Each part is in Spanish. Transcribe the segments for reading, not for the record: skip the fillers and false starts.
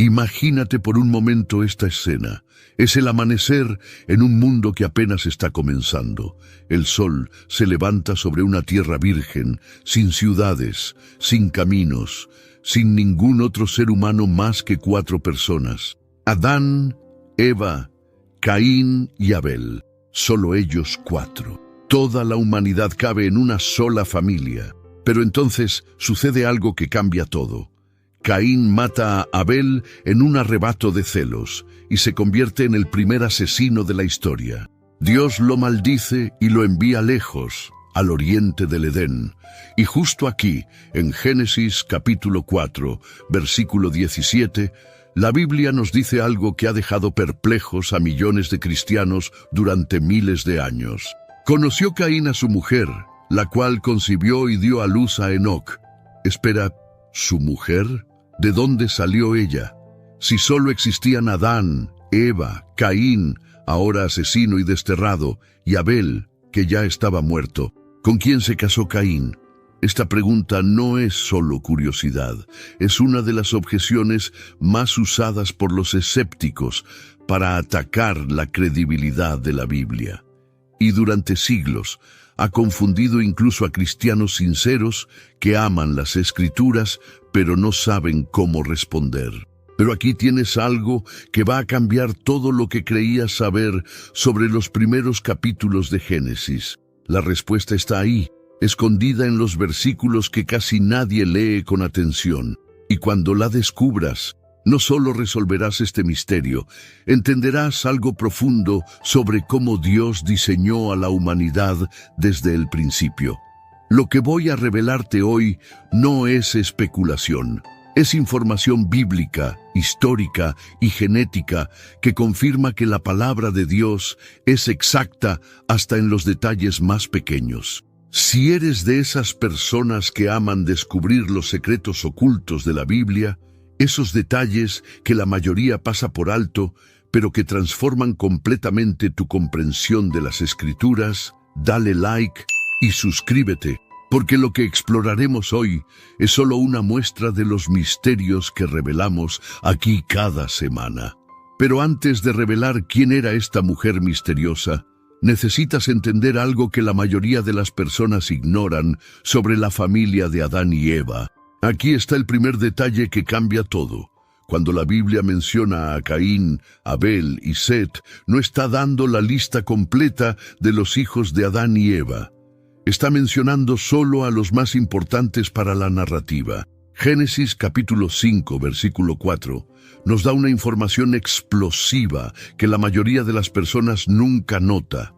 Imagínate por un momento esta escena. Es el amanecer en un mundo que apenas está comenzando. El sol se levanta sobre una tierra virgen, sin ciudades, sin caminos, sin ningún otro ser humano más que 4 personas. Adán, Eva, Caín y Abel. Solo ellos 4. Toda la humanidad cabe en una sola familia. Pero entonces sucede algo que cambia todo. Caín mata a Abel en un arrebato de celos y se convierte en el primer asesino de la historia. Dios lo maldice y lo envía lejos, al oriente del Edén. Y justo aquí, en Génesis capítulo 4, versículo 17, la Biblia nos dice algo que ha dejado perplejos a millones de cristianos durante miles de años. Conoció Caín a su mujer, la cual concibió y dio a luz a Enoc. Espera, ¿su mujer? ¿De dónde salió ella? Si solo existían Adán, Eva, Caín, ahora asesino y desterrado, y Abel, que ya estaba muerto. ¿Con quién se casó Caín? Esta pregunta no es solo curiosidad, es una de las objeciones más usadas por los escépticos para atacar la credibilidad de la Biblia. Y durante siglos ha confundido incluso a cristianos sinceros que aman las Escrituras, pero no saben cómo responder. Pero aquí tienes algo que va a cambiar todo lo que creías saber sobre los primeros capítulos de Génesis. La respuesta está ahí, escondida en los versículos que casi nadie lee con atención. Y cuando la descubras, no solo resolverás este misterio, entenderás algo profundo sobre cómo Dios diseñó a la humanidad desde el principio. Lo que voy a revelarte hoy no es especulación, es información bíblica, histórica y genética que confirma que la palabra de Dios es exacta hasta en los detalles más pequeños. Si eres de esas personas que aman descubrir los secretos ocultos de la Biblia, esos detalles que la mayoría pasa por alto, pero que transforman completamente tu comprensión de las Escrituras, dale like y suscríbete, porque lo que exploraremos hoy es solo una muestra de los misterios que revelamos aquí cada semana. Pero antes de revelar quién era esta mujer misteriosa, necesitas entender algo que la mayoría de las personas ignoran sobre la familia de Adán y Eva. Aquí está el primer detalle que cambia todo. Cuando la Biblia menciona a Caín, Abel y Set, no está dando la lista completa de los hijos de Adán y Eva. Está mencionando solo a los más importantes para la narrativa. Génesis capítulo 5, versículo 4, nos da una información explosiva que la mayoría de las personas nunca nota.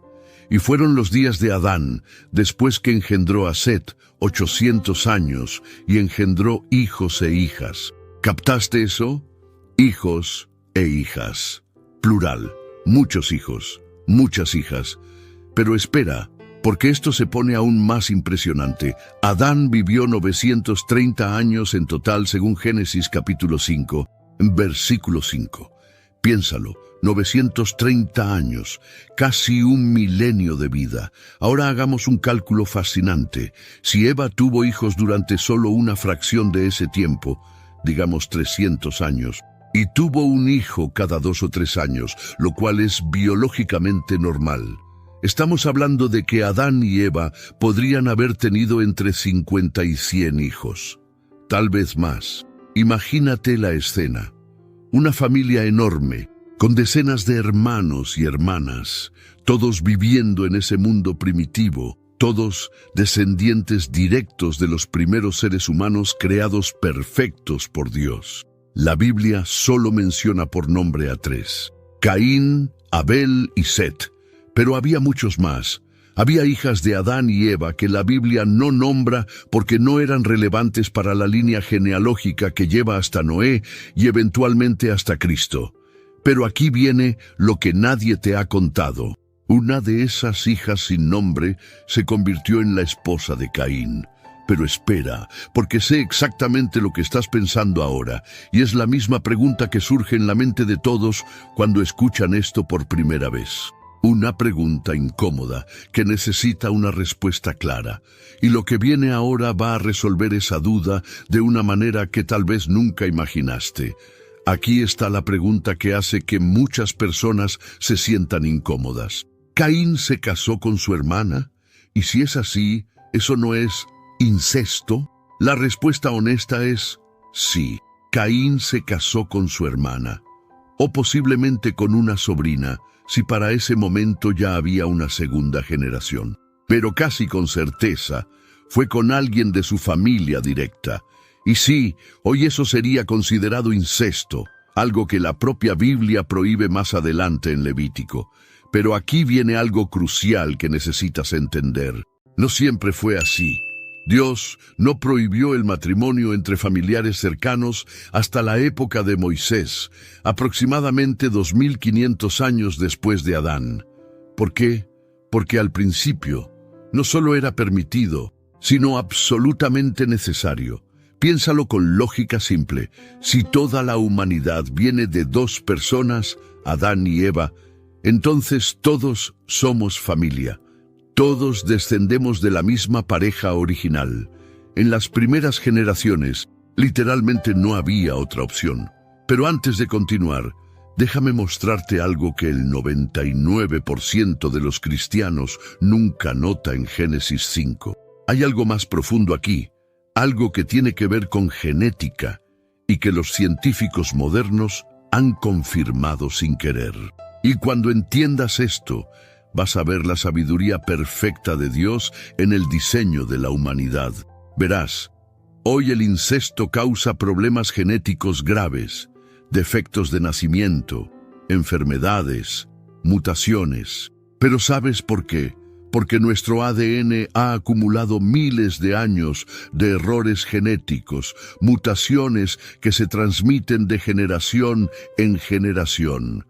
Y fueron los días de Adán, después que engendró a Set, 800 años, y engendró hijos e hijas. ¿Captaste eso? Hijos e hijas. Plural. Muchos hijos, muchas hijas. Pero espera, porque esto se pone aún más impresionante. Adán vivió 930 años en total según Génesis capítulo 5, versículo 5. Piénsalo, 930 años, casi un milenio de vida. Ahora hagamos un cálculo fascinante. Si Eva tuvo hijos durante solo una fracción de ese tiempo, digamos 300 años, y tuvo un hijo cada 2 o 3 años, lo cual es biológicamente normal. Estamos hablando de que Adán y Eva podrían haber tenido entre 50 y 100 hijos. Tal vez más. Imagínate la escena. Una familia enorme, con decenas de hermanos y hermanas, todos viviendo en ese mundo primitivo, todos descendientes directos de los primeros seres humanos creados perfectos por Dios. La Biblia solo menciona por nombre a 3, Caín, Abel y Set, pero había muchos más. Había hijas de Adán y Eva que la Biblia no nombra porque no eran relevantes para la línea genealógica que lleva hasta Noé y eventualmente hasta Cristo. Pero aquí viene lo que nadie te ha contado. Una de esas hijas sin nombre se convirtió en la esposa de Caín. Pero espera, porque sé exactamente lo que estás pensando ahora, y es la misma pregunta que surge en la mente de todos cuando escuchan esto por primera vez. Una pregunta incómoda que necesita una respuesta clara, y lo que viene ahora va a resolver esa duda de una manera que tal vez nunca imaginaste. Aquí está la pregunta que hace que muchas personas se sientan incómodas. ¿Caín se casó con su hermana? Y si es así, ¿eso no es incesto? La respuesta honesta es sí. Caín se casó con su hermana, o posiblemente con una sobrina, si para ese momento ya había una segunda generación. Pero casi con certeza, fue con alguien de su familia directa. Y sí, hoy eso sería considerado incesto, algo que la propia Biblia prohíbe más adelante en Levítico. Pero aquí viene algo crucial que necesitas entender. No siempre fue así. Dios no prohibió el matrimonio entre familiares cercanos hasta la época de Moisés, aproximadamente 2500 años después de Adán. ¿Por qué? Porque al principio no solo era permitido, sino absolutamente necesario. Piénsalo con lógica simple. Si toda la humanidad viene de dos personas, Adán y Eva, entonces todos somos familia. Todos descendemos de la misma pareja original. En las primeras generaciones, literalmente no había otra opción. Pero antes de continuar, déjame mostrarte algo que el 99% de los cristianos nunca nota en Génesis 5. Hay algo más profundo aquí, algo que tiene que ver con genética y que los científicos modernos han confirmado sin querer. Y cuando entiendas esto, vas a ver la sabiduría perfecta de Dios en el diseño de la humanidad. Verás, hoy el incesto causa problemas genéticos graves, defectos de nacimiento, enfermedades, mutaciones. Pero ¿sabes por qué? Porque nuestro ADN ha acumulado miles de años de errores genéticos, mutaciones que se transmiten de generación en generación.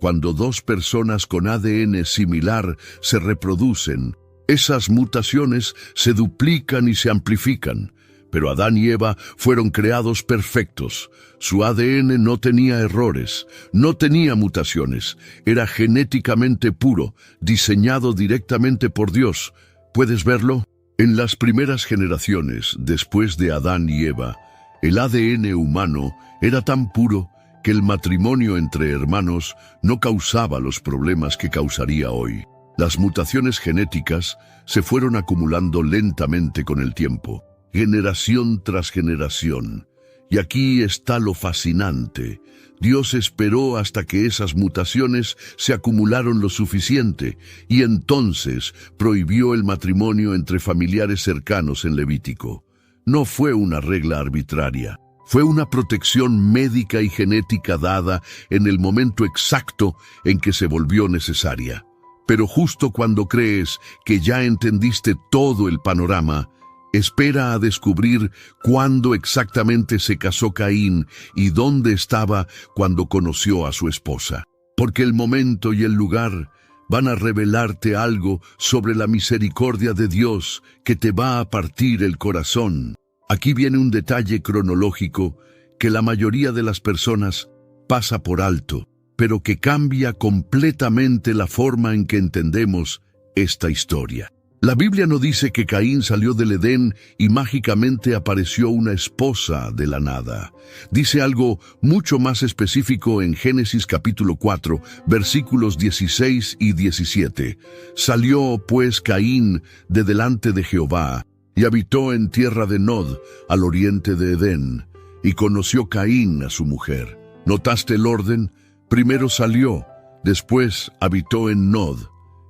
Cuando dos personas con ADN similar se reproducen, esas mutaciones se duplican y se amplifican. Pero Adán y Eva fueron creados perfectos. Su ADN no tenía errores, no tenía mutaciones. Era genéticamente puro, diseñado directamente por Dios. ¿Puedes verlo? En las primeras generaciones, después de Adán y Eva, el ADN humano era tan puro que el matrimonio entre hermanos no causaba los problemas que causaría hoy. Las mutaciones genéticas se fueron acumulando lentamente con el tiempo, generación tras generación. Y aquí está lo fascinante. Dios esperó hasta que esas mutaciones se acumularon lo suficiente y entonces prohibió el matrimonio entre familiares cercanos en Levítico. No fue una regla arbitraria. Fue una protección médica y genética dada en el momento exacto en que se volvió necesaria. Pero justo cuando crees que ya entendiste todo el panorama, espera a descubrir cuándo exactamente se casó Caín y dónde estaba cuando conoció a su esposa. Porque el momento y el lugar van a revelarte algo sobre la misericordia de Dios que te va a partir el corazón. Aquí viene un detalle cronológico que la mayoría de las personas pasa por alto, pero que cambia completamente la forma en que entendemos esta historia. La Biblia no dice que Caín salió del Edén y mágicamente apareció una esposa de la nada. Dice algo mucho más específico en Génesis capítulo 4, versículos 16 y 17. Salió pues Caín de delante de Jehová, y habitó en tierra de Nod, al oriente de Edén, y conoció Caín a su mujer. ¿Notaste el orden? Primero salió, después habitó en Nod,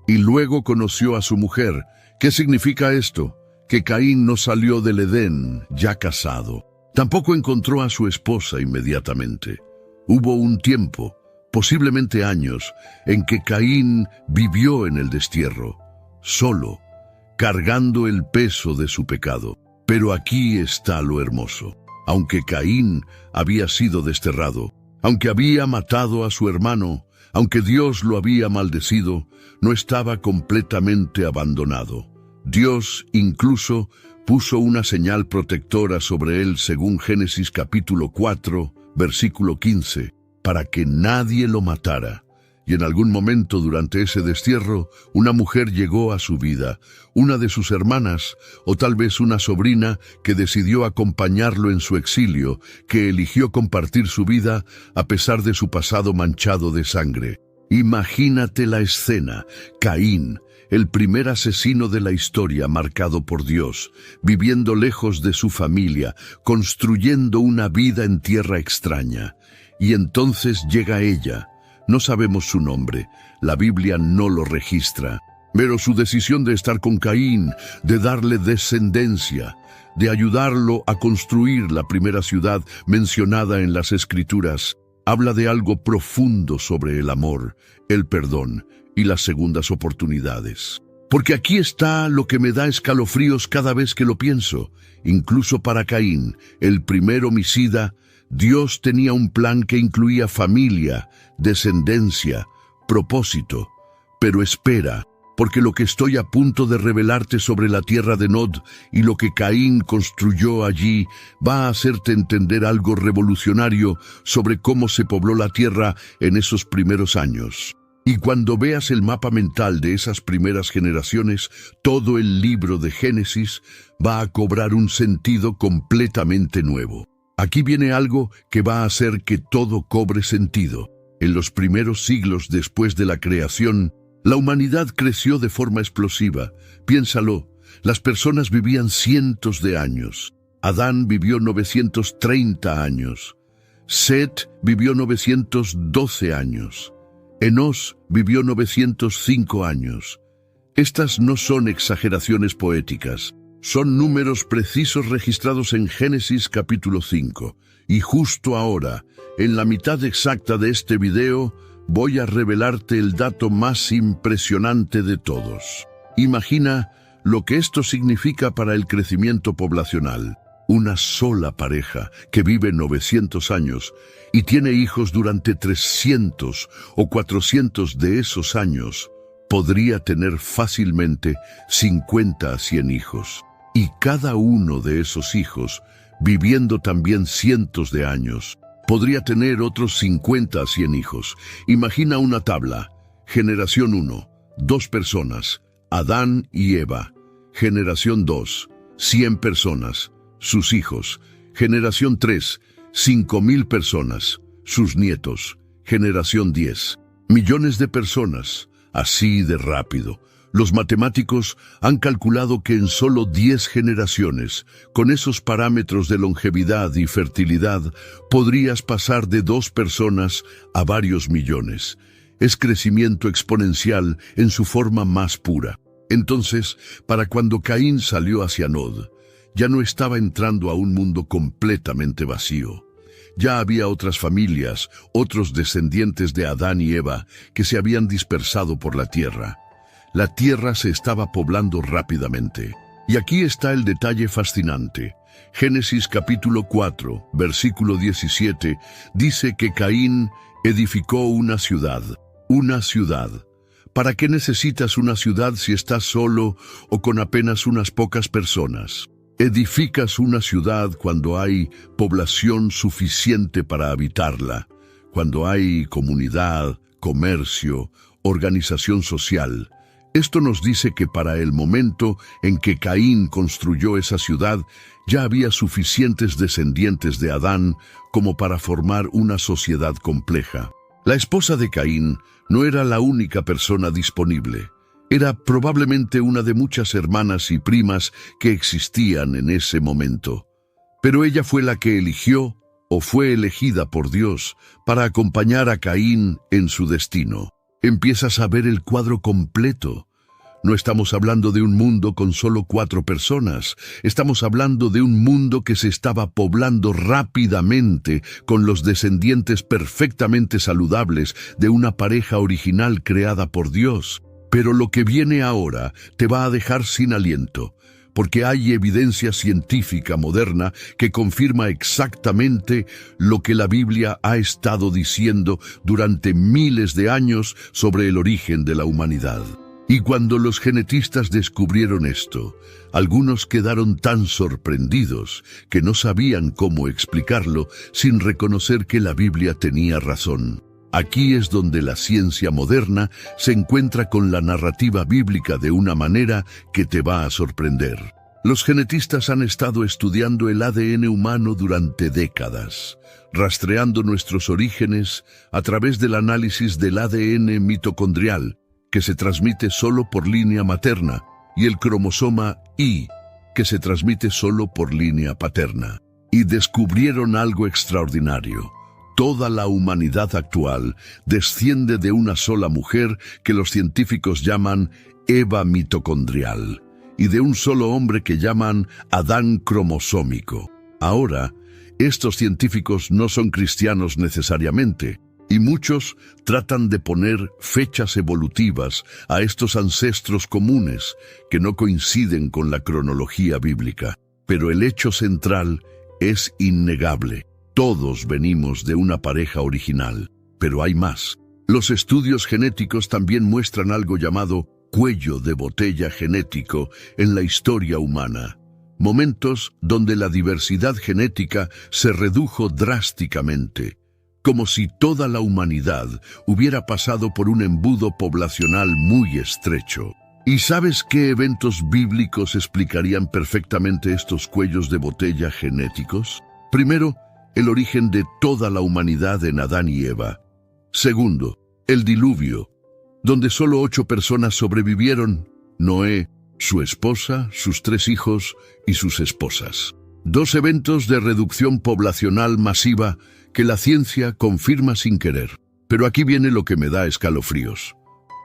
y luego conoció a su mujer. ¿Qué significa esto? Que Caín no salió del Edén ya casado. Tampoco encontró a su esposa inmediatamente. Hubo un tiempo, posiblemente años, en que Caín vivió en el destierro, solo, cargando el peso de su pecado. Pero aquí está lo hermoso. Aunque Caín había sido desterrado, aunque había matado a su hermano, aunque Dios lo había maldecido, no estaba completamente abandonado. Dios incluso puso una señal protectora sobre él según Génesis capítulo 4, versículo 15, para que nadie lo matara. Y en algún momento durante ese destierro, una mujer llegó a su vida, una de sus hermanas, o tal vez una sobrina que decidió acompañarlo en su exilio, que eligió compartir su vida a pesar de su pasado manchado de sangre. Imagínate la escena: Caín, el primer asesino de la historia marcado por Dios, viviendo lejos de su familia, construyendo una vida en tierra extraña. Y entonces llega ella. No sabemos su nombre, la Biblia no lo registra, pero su decisión de estar con Caín, de darle descendencia, de ayudarlo a construir la primera ciudad mencionada en las Escrituras, habla de algo profundo sobre el amor, el perdón y las segundas oportunidades. Porque aquí está lo que me da escalofríos cada vez que lo pienso. Incluso para Caín, el primer homicida, Dios tenía un plan que incluía familia, descendencia, propósito. Pero espera, porque lo que estoy a punto de revelarte sobre la tierra de Nod y lo que Caín construyó allí va a hacerte entender algo revolucionario sobre cómo se pobló la tierra en esos primeros años. Y cuando veas el mapa mental de esas primeras generaciones, todo el libro de Génesis va a cobrar un sentido completamente nuevo. Aquí viene algo que va a hacer que todo cobre sentido. En los primeros siglos después de la creación, la humanidad creció de forma explosiva. Piénsalo, las personas vivían cientos de años. Adán vivió 930 años. Set vivió 912 años. Enos vivió 905 años. Estas no son exageraciones poéticas. Son números precisos registrados en Génesis capítulo 5. Y justo ahora, en la mitad exacta de este video, voy a revelarte el dato más impresionante de todos. Imagina lo que esto significa para el crecimiento poblacional. Una sola pareja que vive 900 años y tiene hijos durante 300 o 400 de esos años, podría tener fácilmente 50 a 100 hijos. Y cada uno de esos hijos, viviendo también cientos de años, podría tener otros 50 a 100 hijos. Imagina una tabla. Generación 1, 2 personas, Adán y Eva. Generación 2, 100 personas, sus hijos. Generación 3, 5,000 personas, sus nietos. Generación 10, millones de personas, así de rápido. Los matemáticos han calculado que en solo 10 generaciones, con esos parámetros de longevidad y fertilidad, podrías pasar de 2 personas a varios millones. Es crecimiento exponencial en su forma más pura. Entonces, para cuando Caín salió hacia Nod, ya no estaba entrando a un mundo completamente vacío. Ya había otras familias, otros descendientes de Adán y Eva, que se habían dispersado por la tierra. La tierra se estaba poblando rápidamente. Y aquí está el detalle fascinante. Génesis capítulo 4, versículo 17, dice que Caín edificó una ciudad. Una ciudad. ¿Para qué necesitas una ciudad si estás solo o con apenas unas pocas personas? Edificas una ciudad cuando hay población suficiente para habitarla, cuando hay comunidad, comercio, organización social. Esto nos dice que para el momento en que Caín construyó esa ciudad, ya había suficientes descendientes de Adán como para formar una sociedad compleja. La esposa de Caín no era la única persona disponible. Era probablemente una de muchas hermanas y primas que existían en ese momento. Pero ella fue la que eligió, o fue elegida por Dios, para acompañar a Caín en su destino. Empiezas a ver el cuadro completo. No estamos hablando de un mundo con solo 4 personas. Estamos hablando de un mundo que se estaba poblando rápidamente con los descendientes perfectamente saludables de una pareja original creada por Dios. Pero lo que viene ahora te va a dejar sin aliento, porque hay evidencia científica moderna que confirma exactamente lo que la Biblia ha estado diciendo durante miles de años sobre el origen de la humanidad. Y cuando los genetistas descubrieron esto, algunos quedaron tan sorprendidos que no sabían cómo explicarlo sin reconocer que la Biblia tenía razón. Aquí es donde la ciencia moderna se encuentra con la narrativa bíblica de una manera que te va a sorprender. Los genetistas han estado estudiando el ADN humano durante décadas, rastreando nuestros orígenes a través del análisis del ADN mitocondrial, que se transmite solo por línea materna, y el cromosoma Y, que se transmite solo por línea paterna. Y descubrieron algo extraordinario. Toda la humanidad actual desciende de una sola mujer que los científicos llaman Eva mitocondrial, y de un solo hombre que llaman Adán cromosómico. Ahora, estos científicos no son cristianos necesariamente, y muchos tratan de poner fechas evolutivas a estos ancestros comunes que no coinciden con la cronología bíblica. Pero el hecho central es innegable. Todos venimos de una pareja original, pero hay más. Los estudios genéticos también muestran algo llamado cuello de botella genético en la historia humana. Momentos donde la diversidad genética se redujo drásticamente, como si toda la humanidad hubiera pasado por un embudo poblacional muy estrecho. ¿Y sabes qué eventos bíblicos explicarían perfectamente estos cuellos de botella genéticos? Primero, el origen de toda la humanidad en Adán y Eva. Segundo, el diluvio, donde solo 8 personas sobrevivieron: Noé, su esposa, sus 3 hijos y sus esposas. 2 eventos de reducción poblacional masiva que la ciencia confirma sin querer. Pero aquí viene lo que me da escalofríos.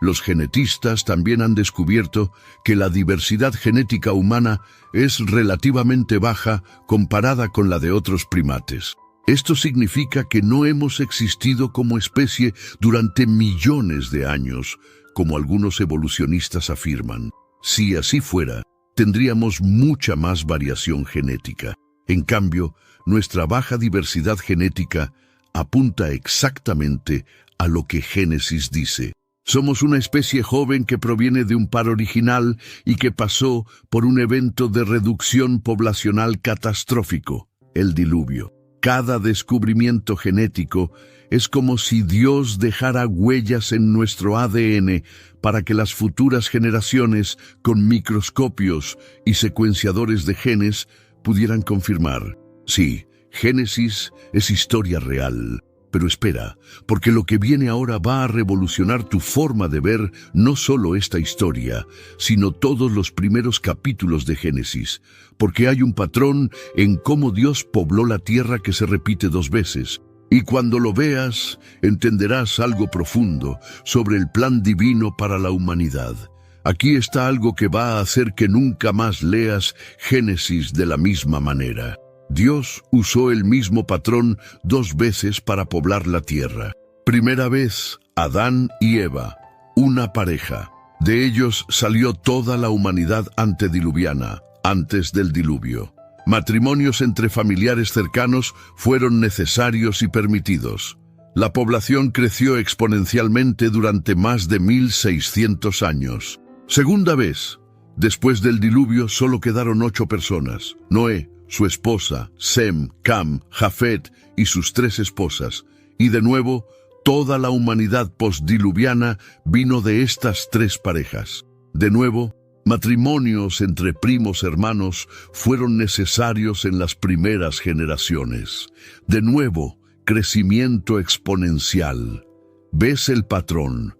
Los genetistas también han descubierto que la diversidad genética humana es relativamente baja comparada con la de otros primates. Esto significa que no hemos existido como especie durante millones de años, como algunos evolucionistas afirman. Si así fuera, tendríamos mucha más variación genética. En cambio, nuestra baja diversidad genética apunta exactamente a lo que Génesis dice. Somos una especie joven que proviene de un par original y que pasó por un evento de reducción poblacional catastrófico, el diluvio. Cada descubrimiento genético es como si Dios dejara huellas en nuestro ADN para que las futuras generaciones, con microscopios y secuenciadores de genes, pudieran confirmar: sí, Génesis es historia real. Pero espera, porque lo que viene ahora va a revolucionar tu forma de ver no solo esta historia, sino todos los primeros capítulos de Génesis, porque hay un patrón en cómo Dios pobló la tierra que se repite 2 veces. Y cuando lo veas, entenderás algo profundo sobre el plan divino para la humanidad. Aquí está algo que va a hacer que nunca más leas Génesis de la misma manera. Dios usó el mismo patrón 2 veces para poblar la tierra. Primera vez, Adán y Eva, una pareja. De ellos salió toda la humanidad antediluviana, antes del diluvio. Matrimonios entre familiares cercanos fueron necesarios y permitidos. La población creció exponencialmente durante más de 1600 años. Segunda vez, después del diluvio solo quedaron 8 personas: Noé, su esposa, Sem, Cam, Jafet y sus 3 esposas. Y de nuevo, toda la humanidad postdiluviana vino de estas 3 parejas. De nuevo, matrimonios entre primos hermanos fueron necesarios en las primeras generaciones. De nuevo, crecimiento exponencial. ¿Ves el patrón?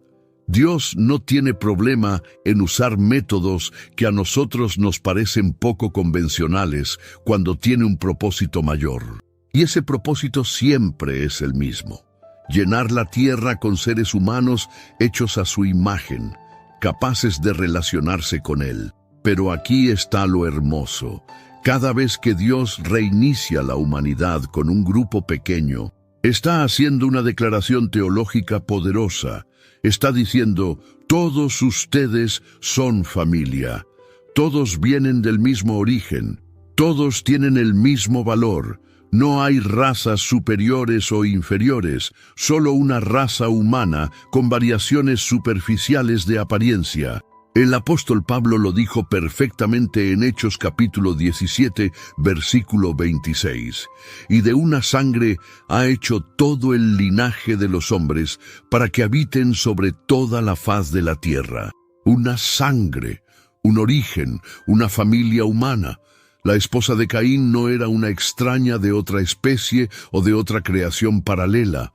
Dios no tiene problema en usar métodos que a nosotros nos parecen poco convencionales cuando tiene un propósito mayor. Y ese propósito siempre es el mismo: llenar la tierra con seres humanos hechos a su imagen, capaces de relacionarse con Él. Pero aquí está lo hermoso. Cada vez que Dios reinicia la humanidad con un grupo pequeño, está haciendo una declaración teológica poderosa. Está diciendo: todos ustedes son familia, todos vienen del mismo origen, todos tienen el mismo valor. No hay razas superiores o inferiores, solo una raza humana con variaciones superficiales de apariencia. El apóstol Pablo lo dijo perfectamente en Hechos capítulo 17, versículo 26. Y de una sangre ha hecho todo el linaje de los hombres para que habiten sobre toda la faz de la tierra. Una sangre, un origen, una familia humana. La esposa de Caín no era una extraña de otra especie o de otra creación paralela.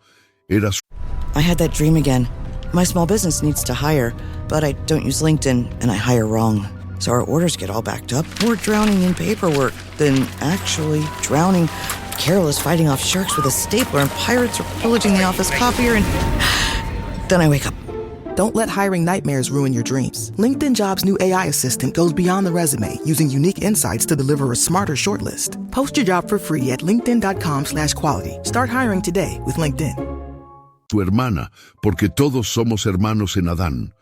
Era su... I had that dream again. My small business needs to hire, but I don't use LinkedIn, and I hire wrong. So our orders get all backed up. We're drowning in paperwork, then actually drowning. Carol is fighting off sharks with a stapler, and pirates are pillaging the office copier, and... Then I wake up. Don't let hiring nightmares ruin your dreams. LinkedIn Jobs' new AI assistant goes beyond the resume, using unique insights to deliver a smarter shortlist. Post your job for free at linkedin.com/quality. Start hiring today with LinkedIn. Su hermana, porque todos somos hermanos en Adán.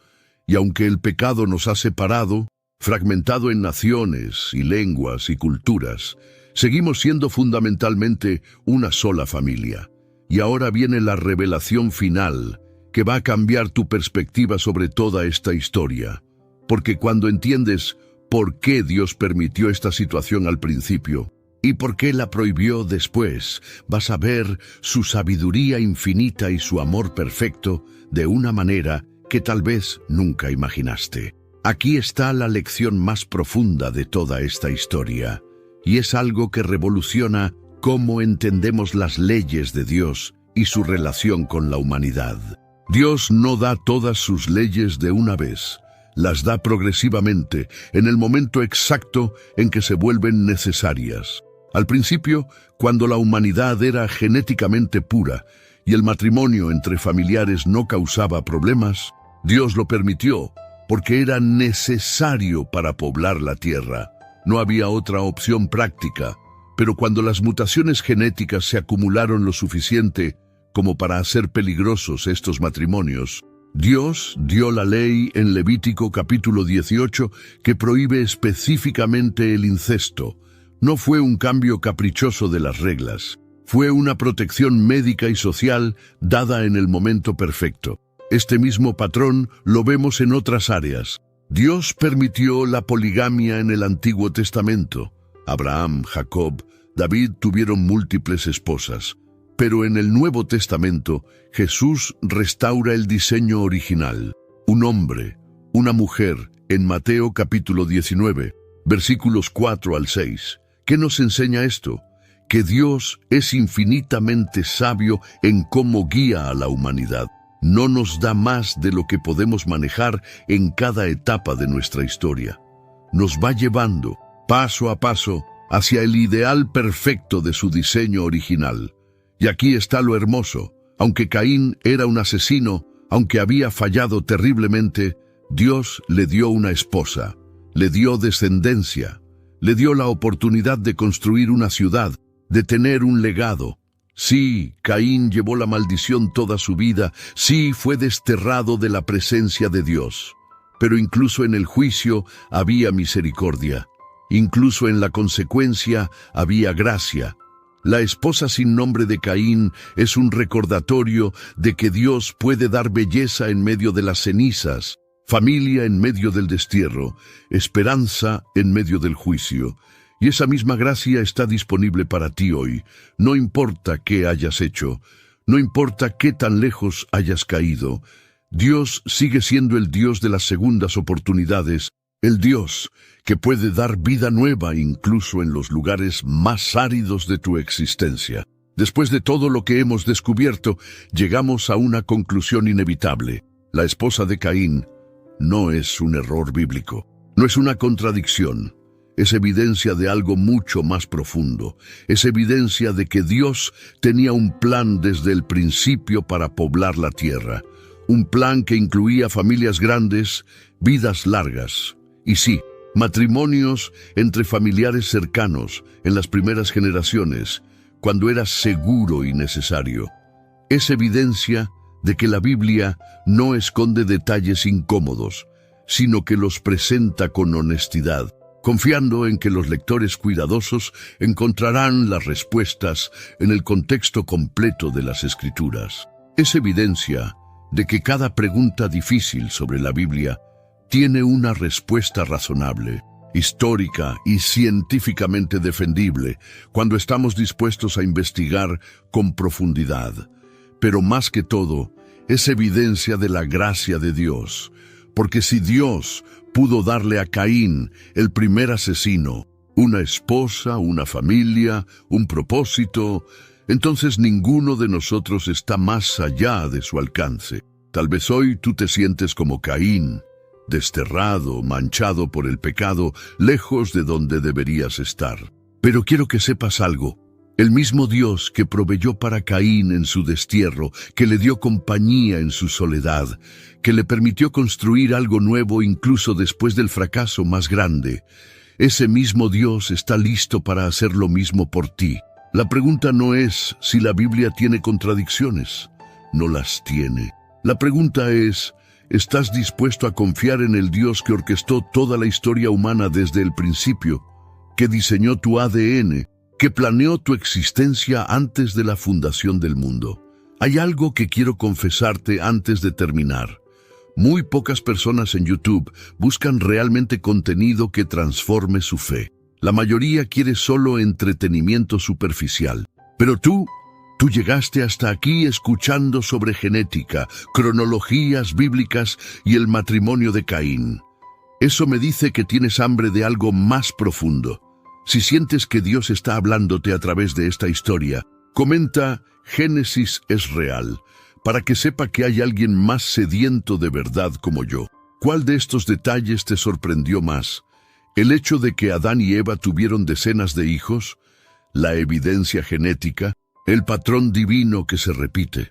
Y aunque el pecado nos ha separado, fragmentado en naciones y lenguas y culturas, seguimos siendo fundamentalmente una sola familia. Y ahora viene la revelación final, que va a cambiar tu perspectiva sobre toda esta historia. Porque cuando entiendes por qué Dios permitió esta situación al principio, y por qué la prohibió después, vas a ver su sabiduría infinita y su amor perfecto de una manera que tal vez nunca imaginaste. Aquí está la lección más profunda de toda esta historia, y es algo que revoluciona cómo entendemos las leyes de Dios y su relación con la humanidad. Dios no da todas sus leyes de una vez, las da progresivamente, en el momento exacto en que se vuelven necesarias. Al principio, cuando la humanidad era genéticamente pura y el matrimonio entre familiares no causaba problemas, Dios lo permitió porque era necesario para poblar la tierra. No había otra opción práctica, pero cuando las mutaciones genéticas se acumularon lo suficiente como para hacer peligrosos estos matrimonios, Dios dio la ley en Levítico capítulo 18 que prohíbe específicamente el incesto. No fue un cambio caprichoso de las reglas, fue una protección médica y social dada en el momento perfecto. Este mismo patrón lo vemos en otras áreas. Dios permitió la poligamia en el Antiguo Testamento. Abraham, Jacob, David tuvieron múltiples esposas. Pero en el Nuevo Testamento, Jesús restaura el diseño original. Un hombre, una mujer, en Mateo capítulo 19, versículos 4 al 6. ¿Qué nos enseña esto? Que Dios es infinitamente sabio en cómo guía a la humanidad. No nos da más de lo que podemos manejar en cada etapa de nuestra historia. Nos va llevando, paso a paso, hacia el ideal perfecto de su diseño original. Y aquí está lo hermoso. Aunque Caín era un asesino, aunque había fallado terriblemente, Dios le dio una esposa, le dio descendencia, le dio la oportunidad de construir una ciudad, de tener un legado. Sí, Caín llevó la maldición toda su vida, sí, fue desterrado de la presencia de Dios. Pero incluso en el juicio había misericordia, incluso en la consecuencia había gracia. La esposa sin nombre de Caín es un recordatorio de que Dios puede dar belleza en medio de las cenizas, familia en medio del destierro, esperanza en medio del juicio. Y esa misma gracia está disponible para ti hoy. No importa qué hayas hecho, no importa qué tan lejos hayas caído. Dios sigue siendo el Dios de las segundas oportunidades, el Dios que puede dar vida nueva incluso en los lugares más áridos de tu existencia. Después de todo lo que hemos descubierto, llegamos a una conclusión inevitable. La esposa de Caín no es un error bíblico, no es una contradicción. Es evidencia de algo mucho más profundo. Es evidencia de que Dios tenía un plan desde el principio para poblar la tierra. Un plan que incluía familias grandes, vidas largas. Y sí, matrimonios entre familiares cercanos en las primeras generaciones, cuando era seguro y necesario. Es evidencia de que la Biblia no esconde detalles incómodos, sino que los presenta con honestidad, confiando en que los lectores cuidadosos encontrarán las respuestas en el contexto completo de las Escrituras. Es evidencia de que cada pregunta difícil sobre la Biblia tiene una respuesta razonable, histórica y científicamente defendible cuando estamos dispuestos a investigar con profundidad. Pero más que todo, es evidencia de la gracia de Dios, porque si Dios pudo darle a Caín, el primer asesino, una esposa, una familia, un propósito, entonces ninguno de nosotros está más allá de su alcance. Tal vez hoy tú te sientes como Caín, desterrado, manchado por el pecado, lejos de donde deberías estar. Pero quiero que sepas algo. El mismo Dios que proveyó para Caín en su destierro, que le dio compañía en su soledad, que le permitió construir algo nuevo incluso después del fracaso más grande, ese mismo Dios está listo para hacer lo mismo por ti. La pregunta no es si la Biblia tiene contradicciones. No las tiene. La pregunta es, ¿estás dispuesto a confiar en el Dios que orquestó toda la historia humana desde el principio, que diseñó tu ADN, que planeó tu existencia antes de la fundación del mundo? Hay algo que quiero confesarte antes de terminar. Muy pocas personas en YouTube buscan realmente contenido que transforme su fe. La mayoría quiere solo entretenimiento superficial. Pero tú llegaste hasta aquí escuchando sobre genética, cronologías bíblicas y el matrimonio de Caín. Eso me dice que tienes hambre de algo más profundo. Si sientes que Dios está hablándote a través de esta historia, comenta «Génesis es real», para que sepa que hay alguien más sediento de verdad como yo. ¿Cuál de estos detalles te sorprendió más? ¿El hecho de que Adán y Eva tuvieron decenas de hijos? ¿La evidencia genética? ¿El patrón divino que se repite?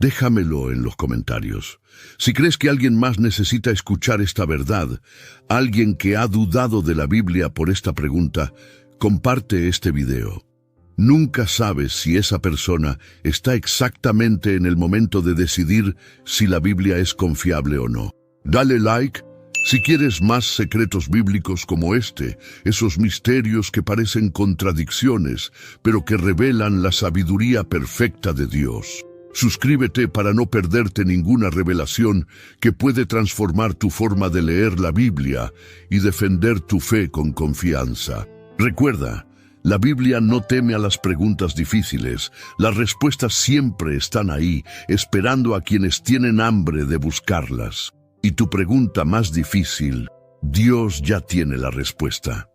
Déjamelo en los comentarios. Si crees que alguien más necesita escuchar esta verdad, alguien que ha dudado de la Biblia por esta pregunta, comparte este video. Nunca sabes si esa persona está exactamente en el momento de decidir si la Biblia es confiable o no. Dale like si quieres más secretos bíblicos como este, esos misterios que parecen contradicciones, pero que revelan la sabiduría perfecta de Dios. Suscríbete para no perderte ninguna revelación que puede transformar tu forma de leer la Biblia y defender tu fe con confianza. Recuerda, la Biblia no teme a las preguntas difíciles. Las respuestas siempre están ahí, esperando a quienes tienen hambre de buscarlas. Y tu pregunta más difícil, Dios ya tiene la respuesta.